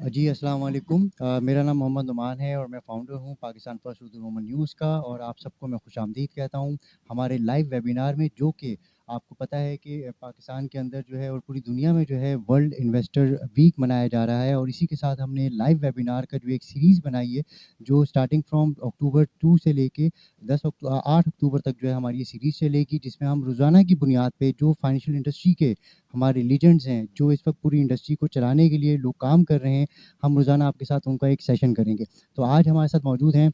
जी, अस्सलाम वालेकुम। मेरा नाम मोहम्मद नुमान है और मैं फ़ाउंडर हूँ Pakistan first Urdu Roman news का और आप सबको मैं खुशामदीद कहता हूँ हमारे लाइव वेबिनार में, जो कि आपको पता है कि पाकिस्तान के अंदर जो है और पूरी दुनिया में जो है वर्ल्ड इन्वेस्टर वीक मनाया जा रहा है। और इसी के साथ हमने लाइव वेबिनार का जो एक सीरीज़ बनाई है, जो स्टार्टिंग फ्रॉम अक्टूबर 2 से लेके 8 अक्टूबर तक जो है हमारी ये सीरीज़ चलेगी, जिसमें हम रोज़ाना की बुनियाद पे जो फाइनेंशियल इंडस्ट्री के हमारे लीजेंड्स हैं, जो इस वक्त पूरी इंडस्ट्री को चलाने के लिए लोग काम कर रहे हैं, हम रोज़ाना आपके साथ उनका एक सेशन करेंगे। तो आज हमारे साथ मौजूद हैं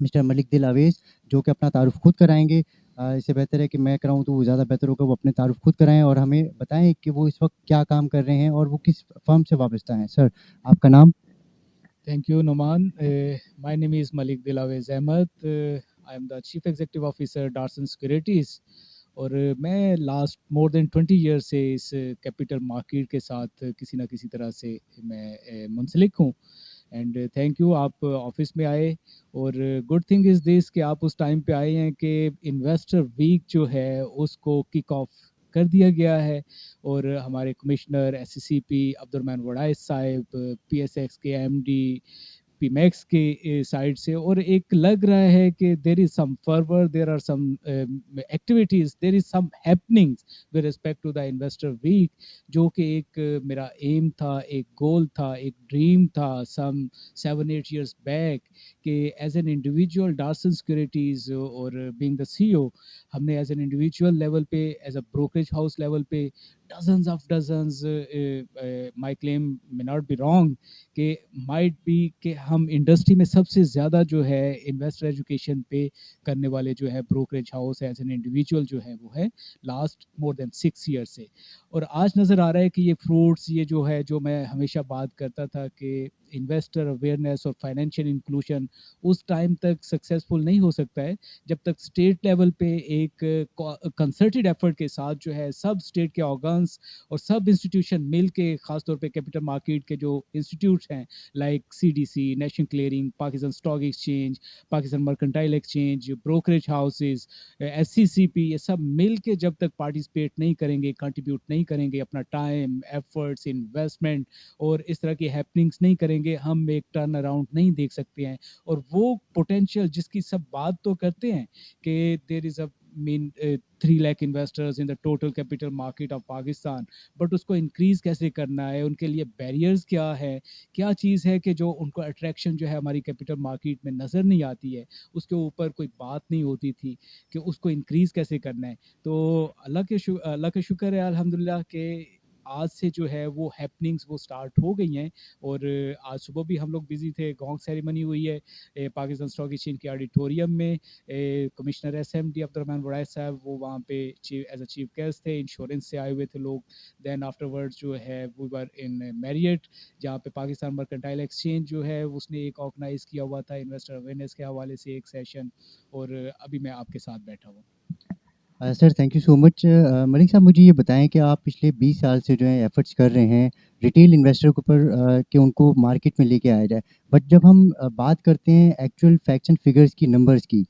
मिस्टर मलिक दिल अवेज़, जो कि अपना तारुफ़ खुद कराएँगे। इससे बेहतर है कि मैं कराऊँ, तो वो ज़्यादा बेहतर होगा, वो अपने तारुफ़ खुद कराएँ और हमें बताएँ कि वो इस वक्त क्या काम कर रहे हैं और वो किस फ़र्म से वाबस्ता हैं। सर, आपका नाम? Thank you, Noman. My name is Malik Dilawez Ahmed. I am the Chief Executive Officer Darson Securities. और मैं लास्ट मोर देन 20 ईयर से इस कैपिटल मार्केट के साथ किसी ना किसी तरह से मैं मुंसलिक हूँ। एंड थैंक यू, आप ऑफिस में आए। और गुड थिंग इज़ दिस कि आप उस टाइम पे आए हैं कि इन्वेस्टर वीक जो है उसको किक ऑफ कर दिया गया है। और हमारे कमिश्नर एससीसीपी अब्दुर्रहमान वड़ाइस साहब, पीएसएक्स के एमडी, पीमैक्स के साइड से, और एक लग रहा है कि there is some fervour, there are some activities, there is some happenings with respect to the investor week, जो कि एक मेरा एम था, एक गोल था, एक ड्रीम था सम 7-8 years बैक, कि as an individual Darson securities और बीइंग द सीईओ, हमने एज एन इंडिविजुअल लेवल पे, as a brokerage house level पे dozens of dozens, my claim may not be wrong, कि माइट बी कि हम industry में सबसे ज़्यादा जो है इन्वेस्टर एजुकेशन पे करने वाले जो है brokerage house as an individual जो है वो है लास्ट मोर देन 6 years से। और आज नज़र आ रहा है कि ये फ्रूट्स, ये जो है, जो मैं हमेशा बात करता था कि इन्वेस्टर अवेयरनेस और फाइनेंशियल इंक्लूजन उस टाइम तक सक्सेसफुल नहीं हो सकता है जब तक स्टेट लेवल पे एक कंसर्टेड एफर्ट के साथ जो है सब स्टेट के ऑर्गन्स और सब इंस्टीट्यूशन मिल के, खासतौर पे कैपिटल मार्केट के जो इंस्टीट्यूट हैं like CDC, national clearing, Pakistan stock exchange, Pakistan mercantile exchange, brokerage houses, SCCP, ये सब मिल के जब तक पार्टिसिपेट नहीं करेंगे, कंट्रीब्यूट नहीं करेंगे अपना टाइम, एफर्ट्स, इन्वेस्टमेंट और इस तरह की हैपनिंग्स नहीं करेंगे, हम एक टर्न अराउंड नहीं देख सकते हैं। और वो पोटेंशियल जिसकी सब बात तो करते हैं कि there is a mean 3 lakh investors in the total capital market of Pakistan, but उसको इंक्रीज कैसे करना है, उनके लिए बैरियर्स क्या है, क्या चीज़ है कि जो उनको अट्रैक्शन जो है हमारी कैपिटल मार्केट में नज़र नहीं आती है, उसके ऊपर कोई बात नहीं होती थी कि उसको इंक्रीज कैसे करना है। तो अल्लाह का शुक्र है अल्हम्दुलिल्लाह के आज से जो है वो हैपनिंग्स वो स्टार्ट हो गई हैं। और आज सुबह भी हम लोग बिजी थे, गोंग सेरेमनी हुई है पाकिस्तान स्टॉक एक्सचेंज के ऑडिटोरियम में। कमिश्नर एसएमडी अब्दुर्रहमान वड़ाइस साहब वो वहाँ पे एज अ चीफ गेस्ट थे, इंश्योरेंस से आए हुए थे लोग। देन आफ्टरवर्ड्स जो है वी वर इन मैरियट, जहाँ पे पाकिस्तान मर्केंटाइल एक्सचेंज जो है उसने एक ऑर्गेनाइज किया हुआ था इन्वेस्टर अवेयरनेस के हवाले से एक सेशन। और अभी मैं आपके साथ बैठा हूँ। Sir, thank you so much. Malik साहब, मुझे ये बताएँ कि आप पिछले 20 साल से जो है एफ़र्ट्स कर रहे हैं रिटेल इन्वेस्टर के ऊपर, कि उनको मार्केट में लेके आया जाए। बट जब हम बात करते हैं एक्चुअल फैक्ट्स एंड फिगर्स की, नंबर्स की,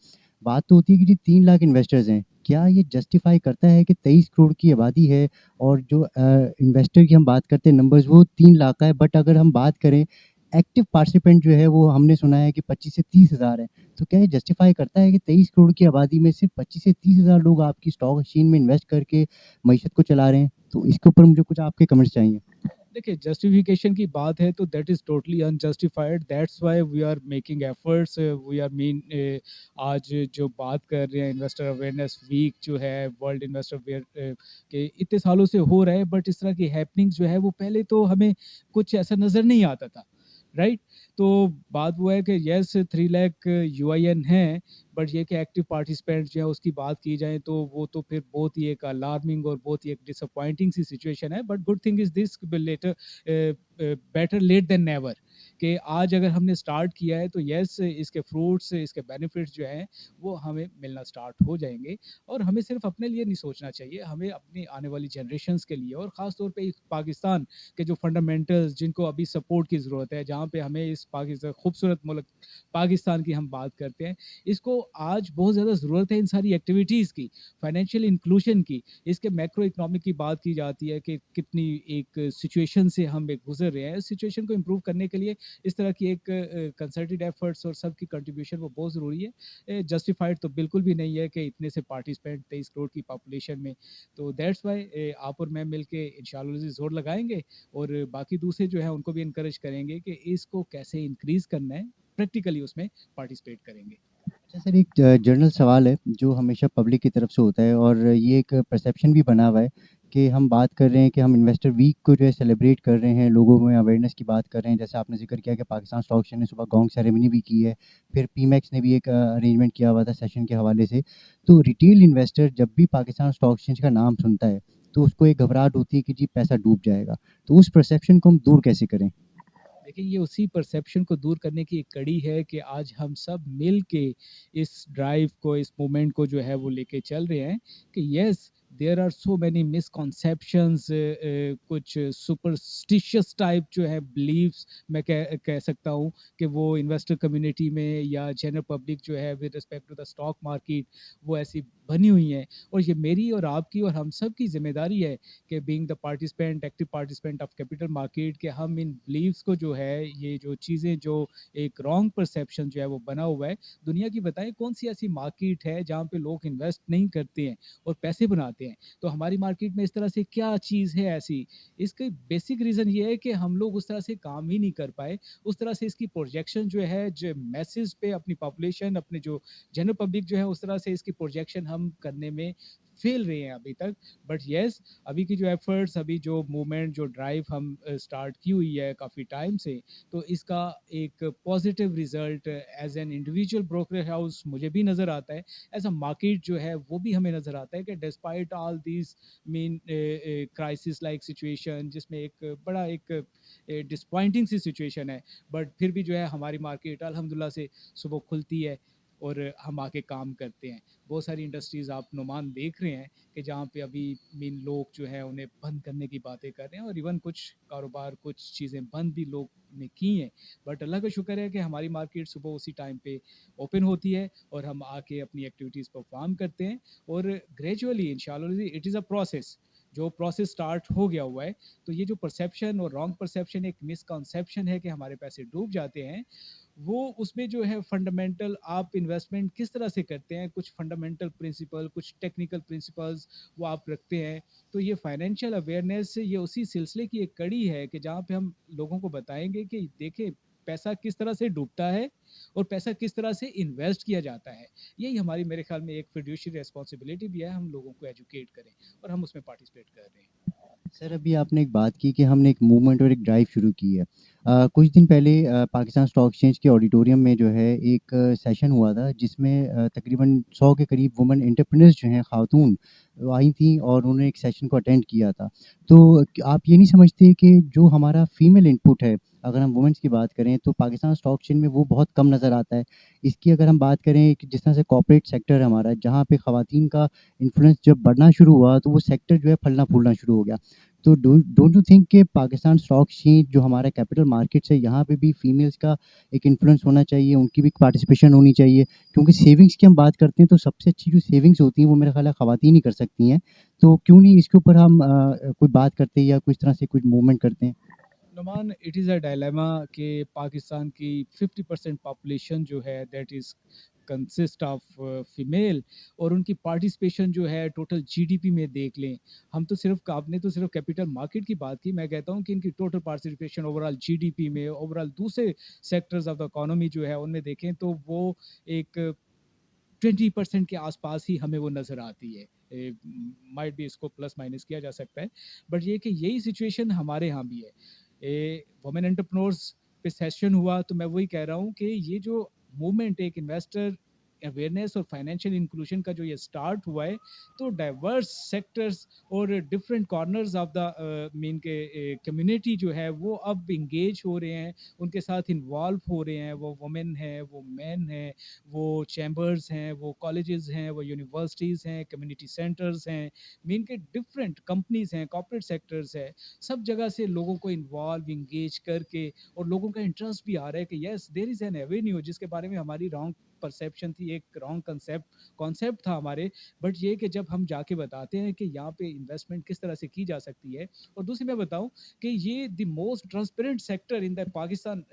बात तो होती है कि जी 3 लाख इन्वेस्टर्स हैं। क्या ये जस्टिफ़ाई करता है कि 23 करोड़ की आबादी है और जो इन्वेस्टर की हम बात करते हैं नंबर्स, वो 3 लाख का है, बट अगर हम बात करें एक्टिव पार्टिसिपेंट जो है वो हमने सुना है कि 25 से 30 हज़ार है। तो क्या ये जस्टिफ़ाई करता है कि 23 करोड़ की आबादी में सिर्फ़ 25 से 30 हज़ार लोग आपकी स्टॉक एक्सचेंज में इन्वेस्ट करके मईशत को चला रहे हैं? तो इसके ऊपर मुझे कुछ आपके कमेंट्स चाहिए। देखिए, जस्टिफिकेशन की बात है तो that is totally unjustified, that's why we are making efforts, we are mean आज जो बात कर रहे हैं इन्वेस्टर अवेयरनेस वीक जो है वर्ल्ड इन्वेस्टर अवेयर के इतने सालों से हो रहा है, बट इस तरह की हैपनिंग्स जो है वो पहले तो हमें कुछ ऐसा नज़र नहीं आता था, राइट। तो बात वो है कि यस 3 लाख यूआईएन है, बट ये कि एक्टिव पार्टिसिपेंट जो है उसकी बात की जाए तो वो तो फिर बहुत ही एक अलार्मिंग और बहुत ही एक डिसअपॉइंटिंग सी सिचुएशन है। But good thing is this, later better late than never, कि आज अगर हमने स्टार्ट किया है तो यस इसके फ्रूट्स, इसके बेनिफिट्स जो हैं वो हमें मिलना स्टार्ट हो जाएंगे। और हमें सिर्फ अपने लिए नहीं सोचना चाहिए, हमें अपनी आने वाली जनरेशन्स के लिए, और ख़ास तौर पे इस पाकिस्तान के जो फंडामेंटल्स जिनको अभी सपोर्ट की ज़रूरत है, जहाँ पे हमें इस पाकिस्तान खूबसूरत मुल्क पाकिस्तान की हम बात करते हैं, इसको आज बहुत ज़्यादा ज़रूरत है इन सारी एक्टिविटीज़ की, फाइनेंशियल इंक्लूजन की। इसके मैक्रो इकोनॉमिक की बात की जाती है कि कितनी एक सिचुएशन से हम एक गुजर रहे हैं, इस सिचुएशन को इम्प्रूव करने के लिए इस तरह की एक कंसर्टेड एफर्ट्स और सबकी कंट्रीब्यूशन वो बहुत ज़रूरी है। जस्टिफाइड तो बिल्कुल भी नहीं है कि इतने से पार्टिसिपेंट 23 करोड़ की पॉपुलेशन में, तो दैट्स वाई आप और मैं मिलके इंशाल्लाह ज़ोर लगाएंगे और बाकी दूसरे जो है उनको भी इनकरेज करेंगे कि इसको कैसे इंक्रीज करना है, प्रैक्टिकली उसमें पार्टिसिपेट करेंगे। अच्छा सर, एक जनरल सवाल है जो हमेशा पब्लिक की तरफ से होता है और ये एक परसेप्शन भी बना हुआ है कि हम बात कर रहे हैं कि हम इन्वेस्टर वीक को जो है सेलिब्रेट कर रहे हैं, लोगों में अवेयरनेस की बात कर रहे हैं। जैसे आपने ज़िक्र किया कि पाकिस्तान स्टॉक एक्सचेंज ने सुबह गोंग सेरेमनी भी की है, फिर पीमैक्स ने भी एक अरेंजमेंट किया हुआ था सेशन के हवाले से। तो रिटेल इन्वेस्टर जब भी पाकिस्तान स्टॉक एक्सचेंज का नाम सुनता है, तो उसको एक घबराहट होती है कि जी पैसा डूब जाएगा। तो उस परसेप्शन को हम दूर कैसे करें? देखिए, ये उसी परसेप्शन को दूर करने की एक कड़ी है कि आज हम सब मिल के इस ड्राइव को, इस मूवमेंट को जो है वो लेके चल रहे हैं कि yes, there are so many misconceptions, कुछ सुपरस्टिशियस टाइप जो है बिलीव्स, मैं कह सकता हूँ कि वो इन्वेस्टर कम्युनिटी में या जनरल पब्लिक जो है with respect to the stock market वो ऐसी बनी हुई हैं। और ये मेरी और आपकी और हम सब की जिम्मेदारी है कि being the participant, active participant of capital market, के हम इन बिलीव्स को जो है, ये जो चीज़ें जो एक रॉन्ग परसेप्शन जो है वो बना हुआ है, दुनिया की बताएं कौन सी ऐसी मार्केट है जहाँ पे लोग इन्वेस्ट नहीं करते हैं और पैसे बनाते हैं। तो हमारी मार्केट में इस तरह से क्या चीज़ है ऐसी? इसका बेसिक रीज़न ये है कि हम लोग उस तरह से काम ही नहीं कर पाए, उस तरह से इसकी प्रोजेक्शन जो है, जो मैसेज पे अपनी पॉपुलेशन, अपने जो जनरल पब्लिक जो है, उस तरह से इसकी प्रोजेक्शन हम करने में फेल रहे हैं अभी तक। बट येस, अभी की जो एफर्ट्स, अभी जो मूवमेंट, जो ड्राइव हम स्टार्ट की हुई है काफ़ी टाइम से, तो इसका एक positive result as an individual brokerage house मुझे भी नज़र आता है, एज अ मार्केट जो है वो भी हमें नज़र आता है कि despite all these mean crisis like situation, जिसमें एक बड़ा एक डिसपॉइंटिंग सी सिचुएशन है, बट फिर भी जो है हमारी मार्केट अल्हम्दुलिल्लाह से सुबह खुलती है और हम आके काम करते हैं। बहुत सारी इंडस्ट्रीज़ आप नुमान देख रहे हैं कि जहाँ पे अभी मीन लोग जो है उन्हें बंद करने की बातें कर रहे हैं, और इवन कुछ कारोबार, कुछ चीज़ें बंद भी लोग ने की हैं। बट अल्लाह का शुक्र है कि हमारी मार्केट सुबह उसी टाइम पे ओपन होती है और हम आके अपनी एक्टिविटीज़ परफॉर्म करते हैं। और ग्रेजुअली इंशाल्लाह इट इज़ अ प्रोसेस, जो प्रोसेस स्टार्ट हो गया हुआ है। तो ये जो परसेप्शन और रॉन्ग परसेप्शन, एक मिसकॉन्सेप्शन है कि हमारे पैसे डूब जाते हैं, वो उसमें जो है फंडामेंटल आप इन्वेस्टमेंट किस तरह से करते हैं, कुछ फंडामेंटल प्रिंसिपल, कुछ टेक्निकल प्रिंसिपल्स वो आप रखते हैं। तो ये फाइनेंशियल अवेयरनेस, ये उसी सिलसिले की एक कड़ी है कि जहाँ पे हम लोगों को बताएंगे कि देखें पैसा किस तरह से डूबता है और पैसा किस तरह से इन्वेस्ट किया जाता है। यही हमारी, मेरे ख्याल में, एक फिड्यूशियरी रिस्पॉन्सिबिलिटी भी है, हम लोगों को एजुकेट करें और हम उसमें पार्टिसिपेट कर रहे हैं। सर, अभी आपने एक बात की कि हमने एक मूवमेंट और एक ड्राइव शुरू की है। कुछ दिन पहले पाकिस्तान स्टॉक एक्सचेंज के ऑडिटोरियम में जो है एक सेशन हुआ था जिसमें तकरीबन 100 के करीब वुमेन एंटरप्रेन्योर्स जो हैं, खातून, वो आई थीं और उन्होंने एक सेशन को अटेंड किया था। तो आप ये नहीं समझते कि जो हमारा फीमेल इनपुट है, अगर हम वुमेन्स की बात करें तो पाकिस्तान स्टॉक एक्सचेंज में वो बहुत कम नज़र आता है। इसकी अगर हम बात करें कि जिस तरह से कॉर्पोरेट सेक्टर है हमारा, जहाँ पे ख़वातीन का इन्फ्लुएंस जब बढ़ना शुरू हुआ तो वो सेक्टर जो है फलना-फूलना शुरू हो गया। तो डोंट यू थिंक कि पाकिस्तान स्टॉक एक्सचेंज जो हमारा कैपिटल मार्केट्स है, यहाँ पे भी फीमेल्स का एक इन्फ्लुएंस होना चाहिए, उनकी भी पार्टिसिपेशन होनी चाहिए? क्योंकि सेविंग्स की हम बात करते हैं तो सबसे अच्छी जो सेविंग्स होती हैं वो मेरा ख़्याल है ख़वातीन ही कर सकती हैं। तो क्यों नहीं इसके ऊपर हम कोई बात करते हैं या कुछ तरह से कुछ मूवमेंट करते हैं? Numan, it is a dilemma कि पाकिस्तान की 50% पॉपुलेशन जो है that is consist of female, और उनकी पार्टिसिपेशन जो है टोटल जीडीपी में देख लें, हम तो सिर्फ, आपने तो सिर्फ कैपिटल मार्केट की बात की, मैं कहता हूँ कि इनकी टोटल पार्टिसिपेशन ओवरऑल जीडीपी में, ओवरऑल दूसरे सेक्टर्स ऑफ द इकोनॉमी जो है उनमें देखें तो वो एक 20% के आसपास ही हमें वो नज़र आती है। माइट भी इसको प्लस माइनस किया जा सकता है, बट ये कि यही सिचुएशन हमारे यहाँ भी है। वुमेन एंटरप्रेन्योर्स पे सेशन हुआ तो मैं वही कह रहा हूँ कि ये जो मूवमेंट, एक इन्वेस्टर अवेयरनेस और फाइनेंशियल इंक्लूजन का जो ये स्टार्ट हुआ है, तो डाइवर्स सेक्टर्स और different corners of the mean के कम्युनिटी जो है वो अब इंगेज हो रहे हैं, उनके साथ इन्वॉल्व हो रहे हैं। वो वुमेन हैं, वो मैन हैं, वो चैम्बर्स हैं, वो कॉलेजेस हैं, वो यूनिवर्सिटीज़ हैं, कम्युनिटी सेंटर्स हैं, मीन के डिफरेंट कंपनीज हैं, कॉर्पोरेट सेक्टर्स है। सब जगह से लोगों को इन्वॉल्व इंगेज करके, और लोगों का इंटरेस्ट भी आ रहा है कि yes there is an avenue, जिसके बारे में हमारी रॉन्ग परसेप्शन थी, एक रॉन्ग कॉन्सेप्ट था हमारे। बट ये कि जब हम जाके बताते हैं कि यहाँ पे इन्वेस्टमेंट किस तरह से की जा सकती है। और दूसरी मैं बताऊं कि ये the most transparent sector in the Pakistan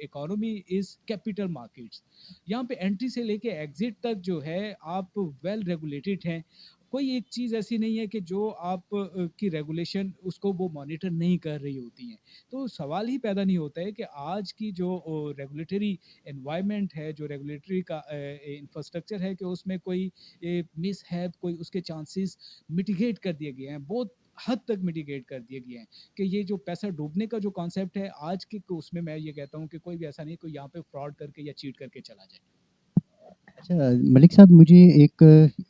economy is capital markets. यहाँ पे एंट्री से लेके एग्जिट तक जो है आप वेल रेगुलेटेड हैं। कोई एक चीज ऐसी नहीं है कि जो आप की रेगुलेशन उसको वो मॉनिटर नहीं कर रही होती है। तो सवाल ही पैदा नहीं होता है कि आज की जो रेगुलेटरी एनवायरनमेंट है, जो रेगुलेटरी का इंफ्रास्ट्रक्चर है, कि उसमें कोई मिस है, कोई उसके चांसेस मिटिगेट कर दिए गए हैं, बहुत हद तक मिटिगेट कर दिए गए हैं। कि ये जो पैसा डूबने का जो कॉन्सेप्ट है आज के, उसमें मैं ये कहता हूँ कि कोई भी ऐसा नहीं कोई यहाँ पे फ्रॉड करके या चीट करके चला जाए। अच्छा मलिक साहब, मुझे एक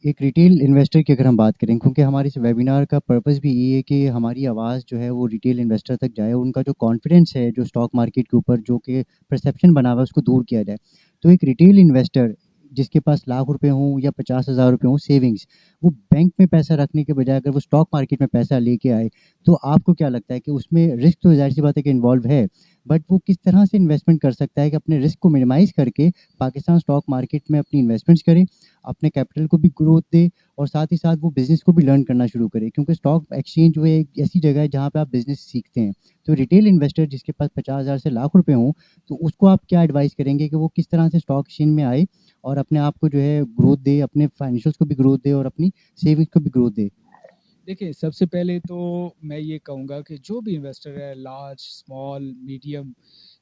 एक रिटेल इन्वेस्टर की अगर हम बात करें, क्योंकि हमारे इस वेबिनार का पर्पस भी ये है कि हमारी आवाज़ जो है वो रिटेल इन्वेस्टर तक जाए, उनका जो कॉन्फिडेंस है जो स्टॉक मार्केट के ऊपर जो कि परसेप्शन बना हुआ है उसको दूर किया जाए। तो एक रिटेल इन्वेस्टर जिसके पास लाख रुपए हों या 50,000 रुपए हों सेविंग्स, वो बैंक में पैसा रखने के बजाय अगर वो स्टॉक मार्केट में पैसा लेके आए, तो आपको क्या लगता है कि उसमें रिस्क तो ज़ाहिर सी बात है कि इन्वॉल्व है, बट वो किस तरह से इन्वेस्टमेंट कर सकता है कि अपने रिस्क को मिनिमाइज़ करके पाकिस्तान स्टॉक मार्केट में अपनी इन्वेस्टमेंट्स करे, अपने कैपिटल को भी ग्रोथ दे और साथ ही साथ वो बिज़नेस को भी लर्न करना शुरू करे, क्योंकि स्टॉक एक्सचेंज जो है एक ऐसी जगह है जहाँ पे आप बिज़नेस सीखते हैं। तो रिटेल इन्वेस्टर जिसके पास 50,000 से लाख रुपए हों, तो उसको आप क्या एडवाइस करेंगे कि वो किस तरह से स्टॉक एक्सचेंज में आए और अपने आप को जो है ग्रोथ दे, अपने फाइनेंशियल्स को भी ग्रोथ दे और अपनी सेविंग्स को भी ग्रोथ दे? देखिए, सबसे पहले तो मैं ये कहूँगा कि जो भी इन्वेस्टर है, लार्ज, स्मॉल, मीडियम,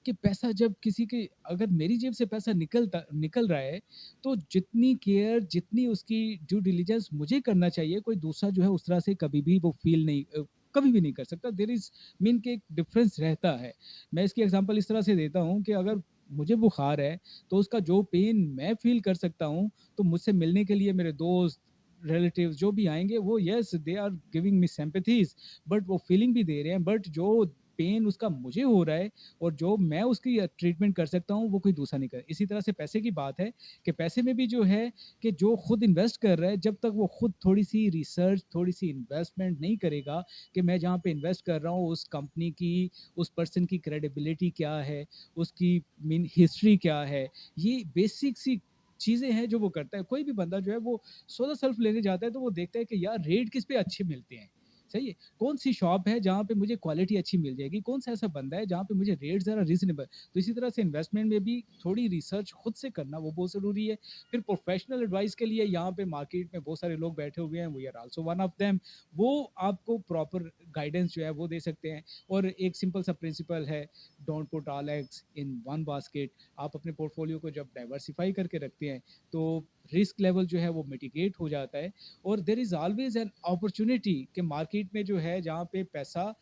कि पैसा जब किसी के, अगर मेरी जेब से पैसा निकल रहा है, तो जितनी केयर, जितनी उसकी ड्यू डिलिजेंस मुझे करना चाहिए, कोई दूसरा जो है उस तरह से कभी भी वो फ़ील नहीं कभी भी नहीं कर सकता। देयर इज़ मीन के एक डिफरेंस रहता है। मैं इसकी एग्ज़ाम्पल इस तरह से देता हूँ कि अगर मुझे बुखार है, तो उसका जो पेन मैं फ़ील कर सकता हूँ, तो मुझसे मिलने के लिए मेरे दोस्त, रिलेटिव्स जो भी आएँगे, वो yes they are giving me sympathies, but वो फीलिंग भी दे रहे हैं। बट जो पेन उसका मुझे हो रहा है और जो मैं उसकी ट्रीटमेंट कर सकता हूँ, वो कोई दूसरा नहीं कर। इसी तरह से पैसे की बात है कि पैसे में भी जो है कि जो खुद इन्वेस्ट कर रहा है, जब तक वो खुद थोड़ी-सी रिसर्च, थोड़ी-सी इन्वेस्टमेंट नहीं करेगा कि मैं जहाँ पे इन्वेस्ट कर रहा हूँ, उस कंपनी की, उस पर्सन की क्रेडिबिलिटी क्या है, उसकी मीन हिस्ट्री क्या है, ये बेसिक सी चीज़ें हैं जो वो करता है। कोई भी बंदा जो है वो सोलर सेल्फ लेने जाता है, तो वो देखता है कि यार रेट किस पे अच्छे मिलते हैं, सही है, कौन सी शॉप है जहाँ पे मुझे क्वालिटी अच्छी मिल जाएगी, कौन सा ऐसा बंदा है जहाँ पे मुझे रेट ज़रा रीजनेबल। तो इसी तरह से इन्वेस्टमेंट में भी थोड़ी रिसर्च खुद से करना वो बहुत ज़रूरी है। फिर प्रोफेशनल एडवाइस के लिए यहाँ पे मार्केट में बहुत सारे लोग बैठे हुए हैं, we are also one of them. वो आपको प्रॉपर गाइडेंस जो है वो दे सकते हैं। और एक सिंपल सा प्रिंसिपल है, don't put all eggs in one basket. आप अपने पोर्टफोलियो को जब डाइवर्सिफाई करके रखते हैं, तो रिस्क लेवल जो है वो मिटिगेट हो जाता है। और there is always an opportunity कि मार्केट में जो है जहाँ पे पैसा,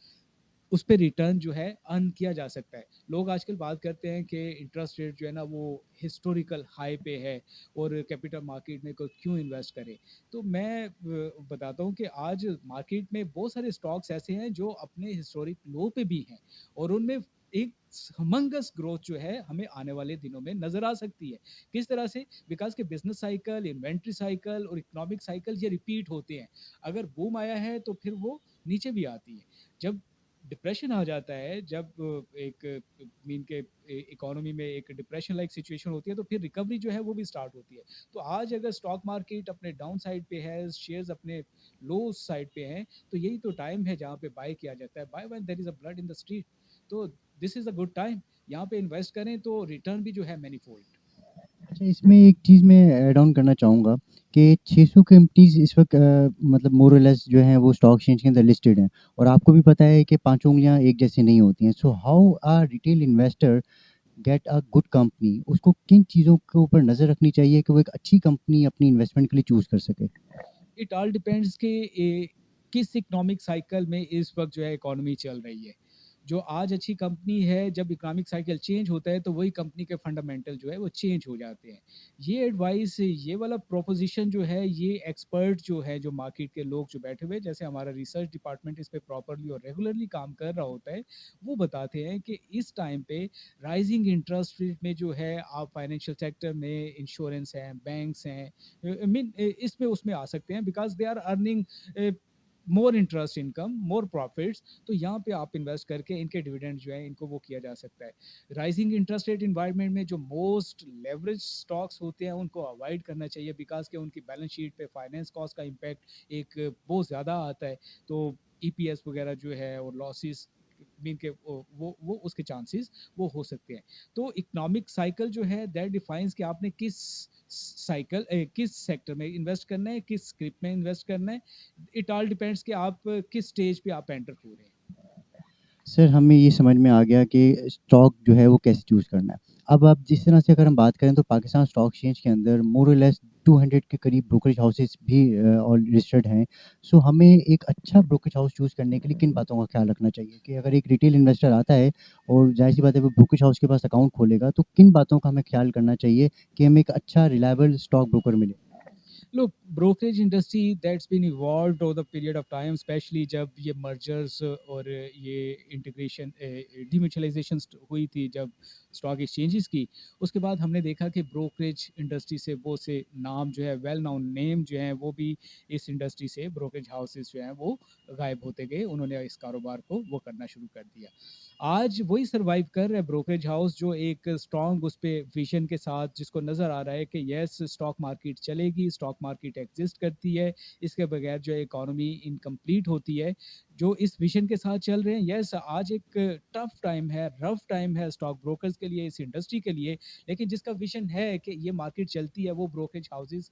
उस पे रिटर्न जो है अर्न किया जा सकता है। लोग आजकल बात करते हैं कि इंटरेस्ट रेट जो है ना वो हिस्टोरिकल हाई पे है, और कैपिटल मार्केट में कोई क्यों इन्वेस्ट करे। तो मैं बताता हूँ कि आज मार्केट में बहुत सारे स्टॉक्स ऐसे हैं जो अपने हिस्टोरिक लो पे भी हैं, और उनमें एक हमंगस ग्रोथ जो है हमें आने वाले दिनों में नजर आ सकती है। किस तरह से? बिकॉज के बिजनेस साइकिल, इन्वेंट्री साइकिल और इकोनॉमिक साइकिल ये रिपीट होते हैं। अगर बूम आया है तो फिर वो नीचे भी आती है। जब डिप्रेशन आ जाता है, जब एक मीन के इकोनॉमी में एक डिप्रेशन लाइक सिचुएशन होती है, तो फिर रिकवरी जो है वो भी स्टार्ट होती है। तो आज अगर स्टॉक मार्केट अपने डाउन साइड पे है, शेयर्स अपने लो साइड पे हैं, तो यही तो टाइम है जहाँ पे बाय किया जाता है। Buy when there is a blood in the street. तो this is a good time, यहाँ पे इन्वेस्ट करें तो रिटर्न भी जो है मैनीफोल्ड। अच्छा, इसमें एक चीज़ मैं ऐड ऑन करना चाहूँगा कि 600 कंपनीज़ इस वक़्त मतलब मोर और लेस जो हैं वो स्टॉक एक्सचेंज के अंदर लिस्टेड हैं, और आपको भी पता है कि पाँचों उँगलियाँ एक जैसी नहीं होती हैं। So how a retail investor get a good company? उसको किन चीज़ों के ऊपर नज़र रखनी चाहिए कि वो एक अच्छी कंपनी अपनी इन्वेस्टमेंट के लिए चूज़ कर सके? इट ऑल डिपेंड्स कि किस इकोनॉमिक साइकिल में इस वक्त जो है इकोनॉमी चल रही है। जो आज अच्छी कंपनी है, जब इकोनॉमिक साइकिल चेंज होता है तो वही कंपनी के फंडामेंटल जो है वो चेंज हो जाते हैं। ये एडवाइस, ये वाला प्रोपोजिशन जो है, ये एक्सपर्ट जो है, जो मार्केट के लोग जो बैठे हुए हैं, जैसे हमारा रिसर्च डिपार्टमेंट इस पे प्रॉपर्ली और रेगुलरली काम कर रहा होता है, वो बताते हैं कि इस टाइम पे राइजिंग इंटरेस्ट रेट में जो है, आप फाइनेंशियल सेक्टर में इंश्योरेंस हैं, बैंक्स हैं, आई मीन इसमें उसमें आ सकते हैं, because they are earning more interest income, more profits. तो यहाँ पे आप इन्वेस्ट करके इनके डिविडेंड जो है इनको वो किया जा सकता है। राइजिंग इंटरेस्ट रेट इन्वायरमेंट में जो मोस्ट लेवरेज स्टॉक्स होते हैं उनको अवॉइड करना चाहिए, बिकॉज के उनकी बैलेंस शीट पे फाइनेंस कॉस्ट का इम्पैक्ट एक बहुत ज़्यादा आता है। तो ईपीएस वगैरह जो है और लॉसेस मीन के वो उसके चांसेस वो हो सकते हैं। तो इकोनॉमिक साइकिल जो है दैट डिफाइंस कि आपने किस साइकिल किस सेक्टर में इन्वेस्ट करना है, किस स्क्रिप्ट में इन्वेस्ट करना है। इट ऑल डिपेंड्स कि आप किस स्टेज पे आप एंटर हो रहे हैं। सर, हमें ये समझ में आ गया कि स्टॉक जो है वो कैसे चूज़ करना है। अब आप जिस तरह से अगर हम बात करें तो पाकिस्तान स्टॉक एक्सचेंज के अंदर मोर और लेस 200 के करीब ब्रोकरेज हाउसेस भी और लिस्टेड हैं। सो हमें एक अच्छा ब्रोकरेज हाउस चूज़ करने के लिए किन बातों का ख़्याल रखना चाहिए कि अगर एक रिटेल इन्वेस्टर आता है और ज़ाहिर-सी बात है वो ब्रोकरेज हाउस के पास अकाउंट खोलेगा, तो किन बातों का हमें ख़्याल करना चाहिए कि हमें एक अच्छा रिलायबल स्टॉक ब्रोकर मिले? Look, brokerage industry that's been evolved over the period of time, especially जब ये mergers और ये integration demutualization हुई थी जब स्टॉक एक्सचेंजेस की, उसके बाद हमने देखा कि ब्रोकरेज इंडस्ट्री से वो से नाम जो है, वेल नाउन नेम जो है, वो भी इस इंडस्ट्री से ब्रोकरेज हाउसेस जो हैं वो गायब होते गए, उन्होंने इस कारोबार को वो करना शुरू कर दिया। आज वही सर्वाइव कर रहे हैं ब्रोकरेज हाउस जो एक स्ट्रॉन्ग उस पे विजन के साथ, जिसको नजर आ रहा है कि यस स्टॉक मार्केट चलेगी, स्टॉक मार्केट एग्जिस्ट करती है, इसके बगैर जो इकोनॉमी इनकम्प्लीट होती है, जो इस विजन के साथ चल रहे हैं। यस आज एक टफ टाइम है, रफ टाइम है स्टॉक ब्रोकर्स के लिए, इस इंडस्ट्री के लिए, लेकिन जिसका विजन है कि ये मार्केट चलती है, वो ब्रोकरेज हाउसेस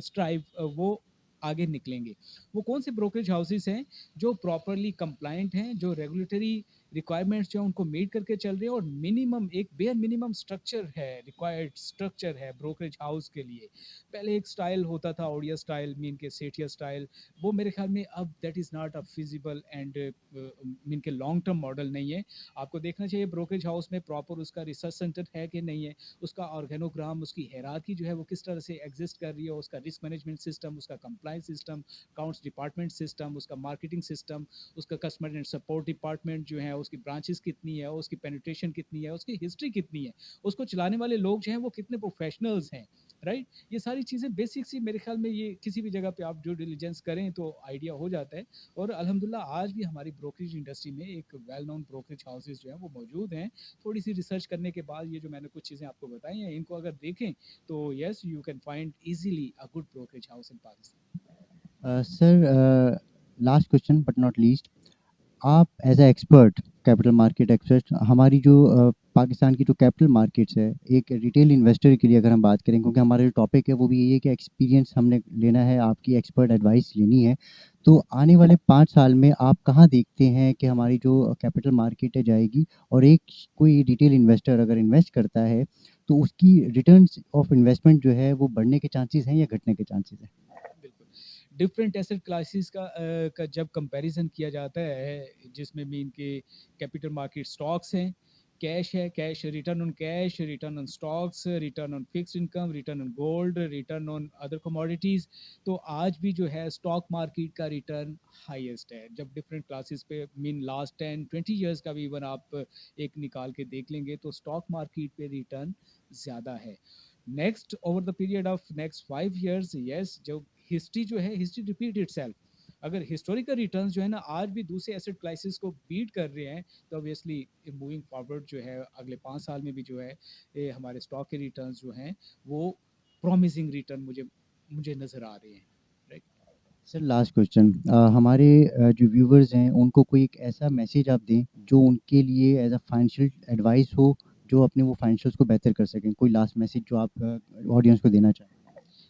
स्ट्राइव वो आगे निकलेंगे। वो कौन से ब्रोकरेज हाउसेस हैं जो प्रॉपरली कंप्लाइंट हैं, जो रेगुलेटरी रिक्वायरमेंट्स जो है उनको मीट करके चल रहे हैं, और मिनिमम एक बेयर मिनिमम स्ट्रक्चर है, रिक्वायर्ड स्ट्रक्चर है ब्रोकरेज हाउस के लिए। पहले एक स्टाइल होता था ओडिया स्टाइल, मीन के सेठिया स्टाइल, वो मेरे ख्याल में अब that is not a feasible and mean के लॉन्ग टर्म मॉडल नहीं है। आपको देखना चाहिए ब्रोकरेज हाउस में प्रॉपर उसका रिसर्च सेंटर है कि नहीं है, उसका ऑर्गेनोग्राम, उसकी हैरारकी जो है वो किस तरह से एग्जिस्ट कर रही है, उसका रिस्क मैनेजमेंट सिस्टम, उसका compliance system, accounts department system, उसका मार्केटिंग सिस्टम, उसका कस्टमर एंड सपोर्ट डिपार्टमेंट जो है, उसकी ब्रांचेस कितनी है, उसकी पेनिट्रेशन कितनी है, उसकी हिस्ट्री कितनी है, उसको चलाने वाले लोग जो हैं वो कितने प्रोफेशनल्स हैं, राइट। ये सारी चीज़ें बेसिक सी मेरे ख्याल में, ये किसी भी जगह पे आप ड्यू डिलिजेंस करें तो आइडिया हो जाता है। और अल्हम्दुलिल्लाह आज भी हमारी ब्रोकरेज इंडस्ट्री में एक वेल नोन ब्रोकरेज हाउसेज जो हैं वो मौजूद हैं। थोड़ी सी रिसर्च करने के बाद ये जो मैंने कुछ चीज़ें आपको बताई हैं, इनको अगर देखें तो yes you can find easily a good brokerage house in Pakistan. Sir, last question but not least, आप as a expert, capital market expert, हमारी जो पाकिस्तान की जो कैपिटल मार्केट्स है, एक रिटेल इन्वेस्टर के लिए अगर हम बात करें, क्योंकि हमारा जो टॉपिक है वो भी यही है कि एक्सपीरियंस हमने लेना है, आपकी एक्सपर्ट एडवाइस लेनी है। तो आने वाले 5 साल में आप कहाँ देखते हैं कि हमारी जो कैपिटल मार्केट है जाएगी, और एक कोई रिटेल इन्वेस्टर अगर इन्वेस्ट करता है तो उसकी रिटर्न्स ऑफ इन्वेस्टमेंट जो है वो बढ़ने के चांसेस हैं या घटने के चांसेस हैं? बिल्कुल। डिफरेंट एसेट क्लासेस का जब कंपैरिजन किया जाता है, जिसमें मीन के कैपिटल मार्केट स्टॉक्स हैं, कैश है, cash return on cash, return on stocks, return on fixed income, return on gold, return on other commodities. तो आज भी जो है स्टॉक मार्केट का रिटर्न हाईएस्ट है। जब डिफरेंट क्लासेस पे मीन लास्ट 10-20 ईयर्स का भी इवन आप एक निकाल के देख लेंगे तो स्टॉक मार्केट पे रिटर्न ज़्यादा है। Next over the period of next 5 years, yes जो हिस्ट्री जो है, हिस्ट्री रिपीट इटसेल्फ। अगर हिस्टोरिकल रिटर्न्स जो है ना आज भी दूसरे एसेट क्लासेस को बीट कर रहे हैं, तो ऑब्वियसली मूविंग फॉरवर्ड जो है अगले 5 साल में भी जो है ये हमारे स्टॉक के रिटर्न्स जो हैं वो प्रॉमिसिंग रिटर्न मुझे मुझे नजर आ रहे हैं, राइट। सर, लास्ट क्वेश्चन, हमारे जो व्यूवर्स हैं उनको कोई एक ऐसा मैसेज आप दें जो उनके लिए एज अ फाइनेंशियल एडवाइस हो, जो अपने वो फाइनेंशियल्स को बेहतर कर सकें। कोई लास्ट मैसेज जो आप ऑडियंस को देना चाहें?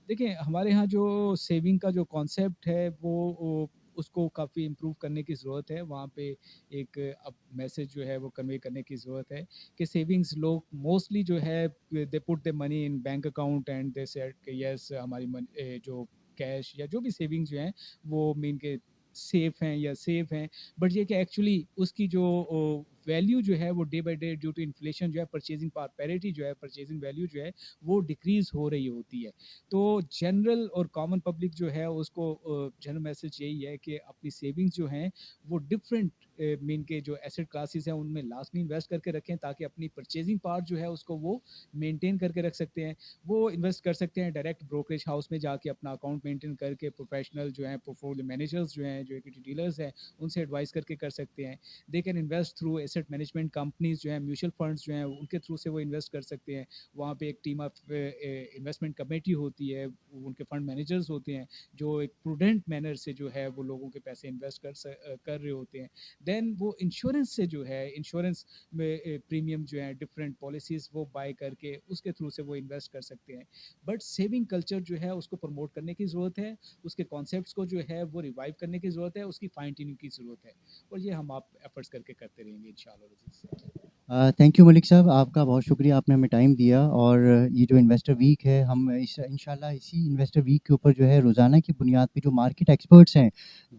देखिए हमारे यहाँ जो सेविंग का जो कॉन्सेप्ट है वो उसको काफ़ी इम्प्रूव करने की ज़रूरत है। वहाँ पे एक अब मैसेज जो है वो कन्वे करने की ज़रूरत है कि सेविंग्स लोग मोस्टली जो है they put the money in bank account and they said कि यस हमारी जो कैश या जो भी सेविंग्स जो हैं वो मीन के सेफ हैं या सेफ हैं, बट ये कि एक्चुअली उसकी जो वैल्यू जो है वो day by day due to inflation जो है परचेजिंग पावर पैरिटी जो है परचेजिंग वैल्यू जो है वो डिक्रीज हो रही होती है। तो जनरल और कॉमन पब्लिक जो है उसको जनरल मैसेज यही है कि अपनी सेविंग्स जो हैं वो डिफरेंट मीन के जो एसेट क्लासेस हैं उनमें लाजमी इन्वेस्ट करके रखें ताकि अपनी परचेजिंग पावर जो है उसको वो मेंटेन करके रख सकते हैं। वो इन्वेस्ट कर सकते हैं डायरेक्ट ब्रोकरेज हाउस में जाके अपना अकाउंट मेंटेन करके, प्रोफेशनल जो हैं पोर्टफोलियो मैनेजर्स जो हैं जो इक्विटी डीलर्स हैं उनसे एडवाइस करके कर सकते हैं। They can invest through asset management companies जो है, म्यूचुअल फंड्स जो हैं उनके थ्रू से वो इन्वेस्ट कर सकते हैं। वहाँ पे एक टीम ऑफ इन्वेस्टमेंट कमेटी होती है, उनके फंड मैनेजर्स होते हैं जो एक प्रूडेंट मैनर से जो है वो लोगों के पैसे इन्वेस्ट कर रहे होते हैं। देन वो इंश्योरेंस से जो है इंश्योरेंस में प्रीमियम जो है डिफरेंट पॉलिसीज वो बाय करके उसके थ्रू से वो इन्वेस्ट कर सकते हैं। बट सेविंग कल्चर जो है उसको प्रमोट करने की ज़रूरत है, उसके कॉन्सेप्ट्स को जो है वो रिवाइव करने की ज़रूरत है, उसकी फाइन ट्यूनिंग की ज़रूरत है, और ये हम आप एफर्ट्स करके करते रहेंगे इंशाल्लाह। थैंक यू मलिक साहब, आपका बहुत शुक्रिया, आपने हमें टाइम दिया। और ये जो इन्वेस्टर वीक है, हम इस इंशाल्लाह इसी इन्वेस्टर वीक के ऊपर जो है रोज़ाना की बुनियाद पे जो मार्केट एक्सपर्ट्स हैं,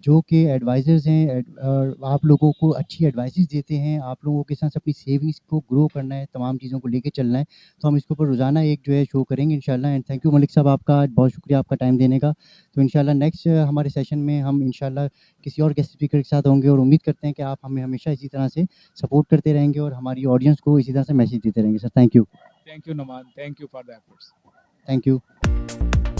जो कि एडवाइज़र्स हैं, आप लोगों को अच्छी एडवाइसेस देते हैं, आप लोगों के साथ अपनी सेविंग्स को ग्रो करना है, तमाम चीज़ों को लेके चलना है, तो हम इसके ऊपर रोज़ाना एक जो है शो करेंगे इंशाल्लाह। एंड थैंक यू मलिक साहब, आपका आज बहुत शुक्रिया आपका टाइम देने का। तो इंशाल्लाह नेक्स्ट हमारे सेशन में हम इंशाल्लाह किसी और गेस्ट स्पीकर के साथ होंगे, और उम्मीद करते हैं कि आप हमें हमेशा इसी तरह से सपोर्ट करते रहेंगे और हमारी ऑडियंस को इसी तरह से मैसेज देते रहेंगे। Sir thank you. Thank you Numan, thank you for the efforts. Thank you.